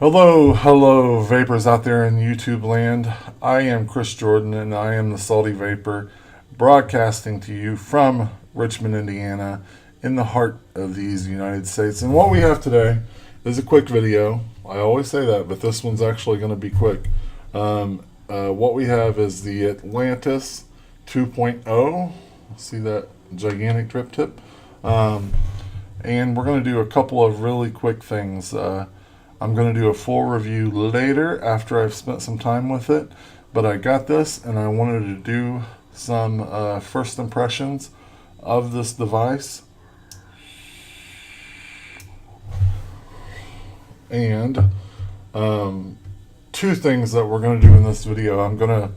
Hello, vapors out there in YouTube land. I am Chris Jordan, and I am the Salty Vapor, broadcasting to you from Richmond, Indiana, in the heart of these United States. And what we have today is a quick video. I always say that, but this one's actually going to be quick. What we have is the Atlantis 2.0. See that gigantic drip tip? And we're going to do a couple of really quick things. I'm going to do a full review later after I've spent some time with it, but I got this and I wanted to do some first impressions of this device. And two things that we're going to do in this video. I'm going to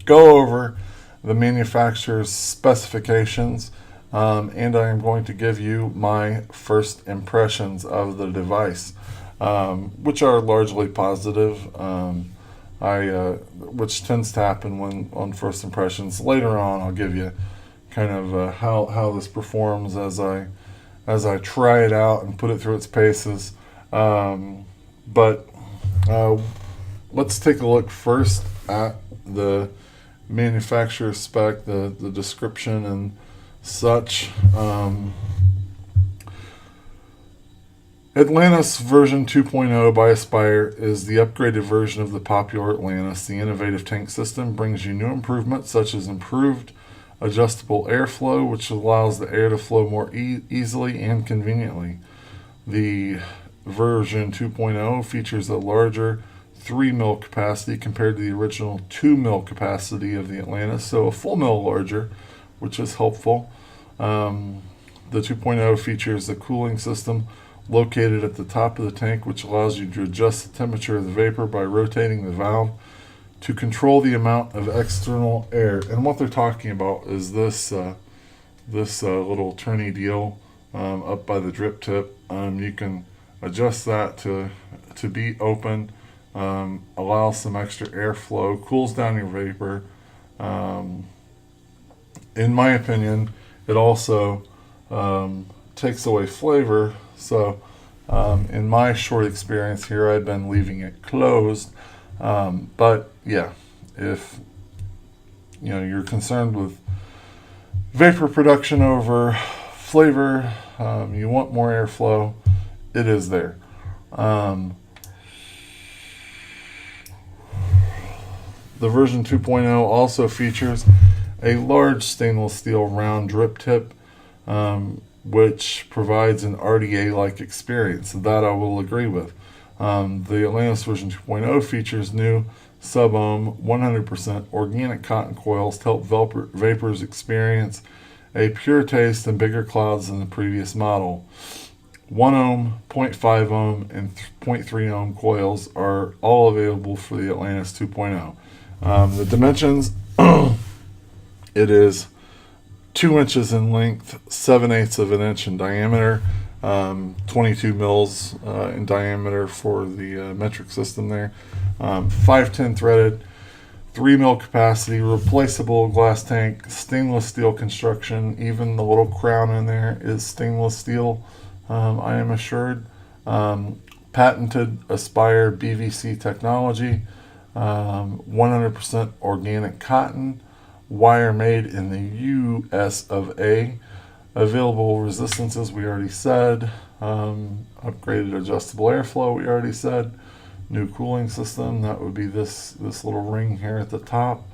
go over the manufacturer's specifications, and I am going to give you my first impressions of the device. Which are largely positive, which tends to happen when on first impressions. Later on, I'll give you kind of how this performs as I try it out and put it through its paces. But let's take a look first at the manufacturer spec, the description and such. Atlantis version 2.0 by Aspire is the upgraded version of the popular Atlantis. The innovative tank system brings you new improvements such as improved adjustable airflow, which allows the air to flow more easily and conveniently. The version 2.0 features a larger 3 mil capacity compared to the original 2 mil capacity of the Atlantis, so a full mil larger, which is helpful. The 2.0 features a cooling system located at the top of the tank, which allows you to adjust the temperature of the vapor by rotating the valve to control the amount of external air. And what they're talking about is this little turny deal up by the drip tip. You can adjust that to be open, allow some extra airflow, cools down your vapor. In my opinion, it also takes away flavor. So in my short experience here, I've been leaving it closed. But yeah, if you're concerned with vapor production over flavor, you want more airflow, it is there. The version 2.0 also features a large stainless steel round drip tip, which provides an RDA-like experience. That I will agree with. The Atlantis version 2.0 features new sub-ohm 100% organic cotton coils to help vapors experience a pure taste and bigger clouds than the previous model. 1 ohm, 0.5 ohm, and 0.3 ohm coils are all available for the Atlantis 2.0. The dimensions, it is 2 inches in length, 7/8 of an inch in diameter, 22 mils in diameter for the metric system there, 510 threaded, 3 mil capacity, replaceable glass tank, stainless steel construction. Even the little crown in there is stainless steel, I am assured. Patented Aspire BVC technology, 100% organic cotton, wire made in the US of A. Available resistances, we already said. Upgraded adjustable airflow, we already said. New cooling system, that would be this little ring here at the top.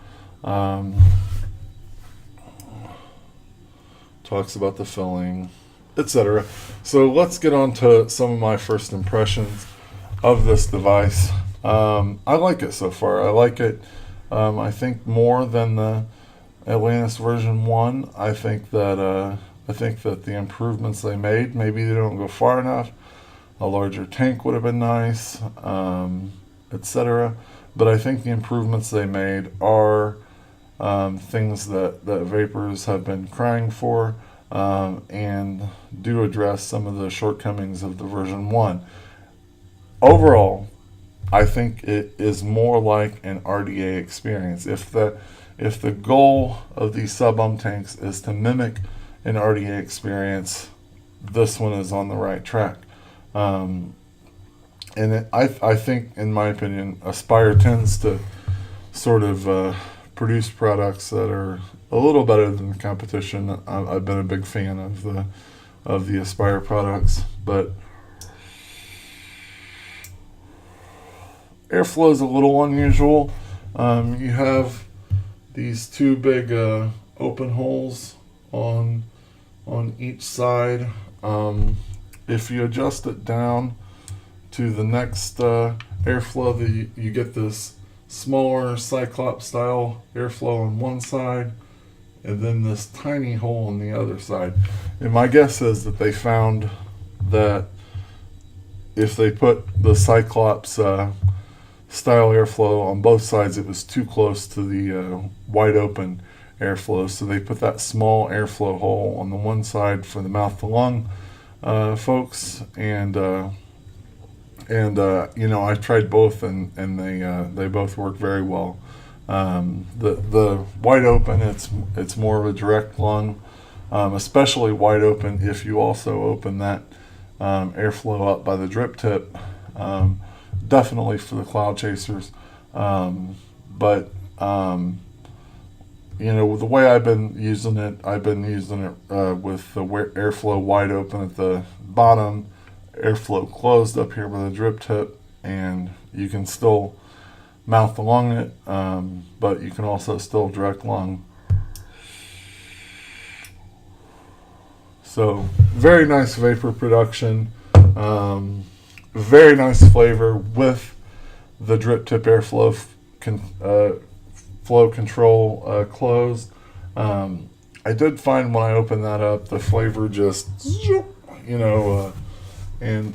Talks about the filling, etc. So let's get on to some of my first impressions of this device. I like it so far. I like it, I think, more than the Atlantis version 1. I think that the improvements they made, maybe they don't go far enough. A larger tank would have been nice, etc. But I think the improvements they made are things that vapors have been crying for, and do address some of the shortcomings of the version 1. Overall, I think it is more like an RDA experience. If the goal of these sub-ohm tanks is to mimic an RDA experience, this one is on the right track. I think, in my opinion, Aspire tends to sort of produce products that are a little better than the competition. I've been a big fan of the Aspire products, but airflow is a little unusual. You have these two big open holes on each side. If you adjust it down to the next airflow, you get this smaller Cyclops style airflow on one side, and then this tiny hole on the other side. And my guess is that they found that if they put the Cyclops style airflow on both sides, it was too close to the wide open airflow. So they put that small airflow hole on the one side for the mouth to lung folks, and I tried both, and they both work very well. The wide open, it's more of a direct lung, especially wide open if you also open that airflow up by the drip tip. Definitely for the cloud chasers, but the way I've been using it with the airflow wide open at the bottom, airflow closed up here by the drip tip, and you can still mouth lung it, but you can also still direct lung. So very nice vapor production, very nice flavor with the drip tip airflow flow control closed. I did find when I opened that up, the flavor just,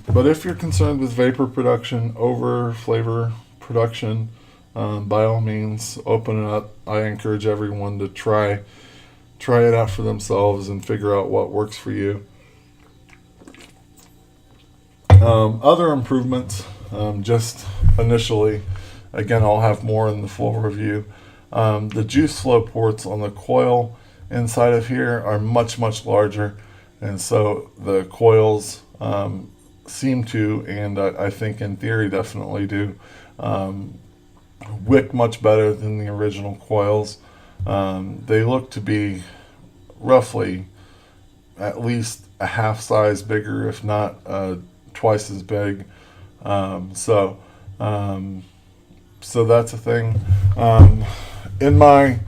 but if you're concerned with vapor production over flavor production, by all means, open it up. I encourage everyone to try it out for themselves and figure out what works for you. Other improvements, just initially, again, I'll have more in the full review. The juice flow ports on the coil inside of here are much, much larger, and so the coils seem to, and I think in theory definitely do, wick much better than the original coils. They look to be roughly at least a half size bigger, if not twice as big. So that's a thing. In my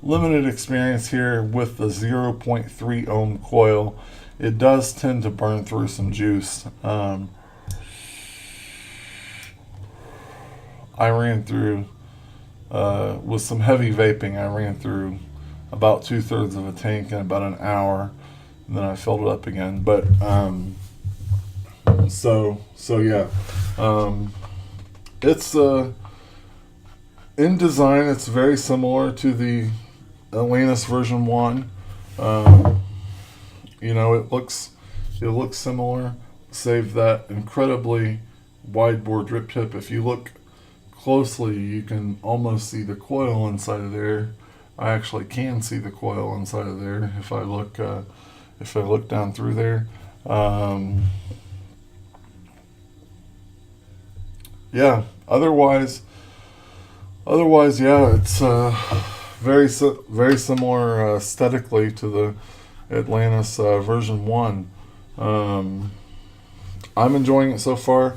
limited experience here with the 0.3 ohm coil, it does tend to burn through some juice. I ran through, with some heavy vaping, I ran through about 2/3 of a tank in about an hour, and then I filled it up again. But yeah, it's in design, it's very similar to the Atlantis version 1. It looks similar, save that incredibly wide bore drip tip. If you look closely, you can almost see the coil inside of there. I actually can see the coil inside of there if I look down through there. Yeah. Otherwise, yeah, it's very similar aesthetically to the Atlantis version 1. I'm enjoying it so far.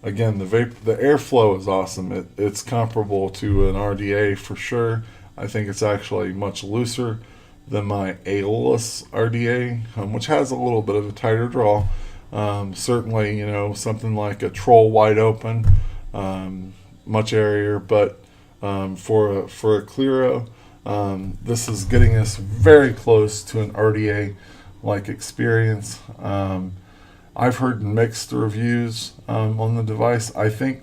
Again, the airflow is awesome. It's comparable to an RDA for sure. I think it's actually much looser than my Aeolus RDA, which has a little bit of a tighter draw. Certainly, something like a Troll wide open, much airier, but for a Clearo, this is getting us very close to an RDA-like experience. I've heard mixed reviews on the device. I think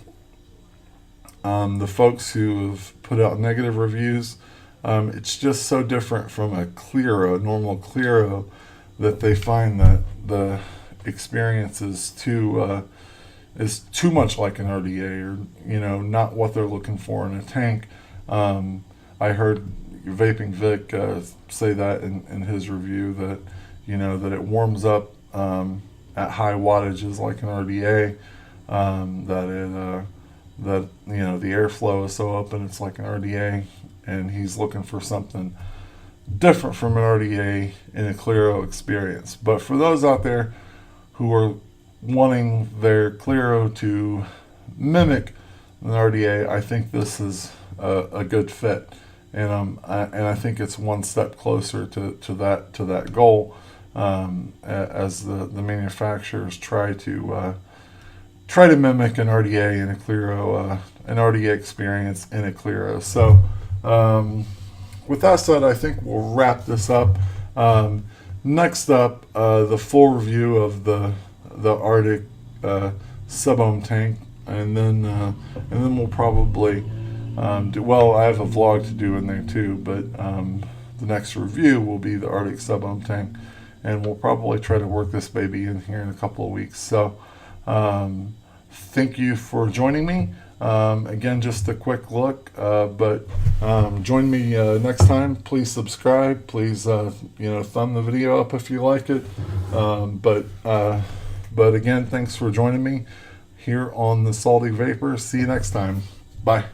the folks who have put out negative reviews, it's just so different from a normal Clearo, that they find that the experience is too much like an RDA, or not what they're looking for in a tank. I heard Vaping Vic say that in his review, that that it warms up at high wattages like an RDA. that you know the airflow is so open it's like an RDA, and he's looking for something different from an RDA in a Clearo experience. But for those out there who are wanting their Clearo to mimic an RDA, I think this is a good fit, and I think it's one step closer to that goal, as the manufacturers try to mimic an RDA in a Clearo, an RDA experience in a Clearo. So with that said, I think we'll wrap this up. Next up, the full review of the Arctic sub-ohm tank, and then we'll probably do, well, I have a vlog to do in there too, but the next review will be the Arctic sub-ohm tank, and we'll probably try to work this baby in here in a couple of weeks. So thank you for joining me. Again, just a quick look, but join me next time. Please subscribe. Please, thumb the video up if you like it. But again, thanks for joining me here on the Salty Vapor. See you next time. Bye.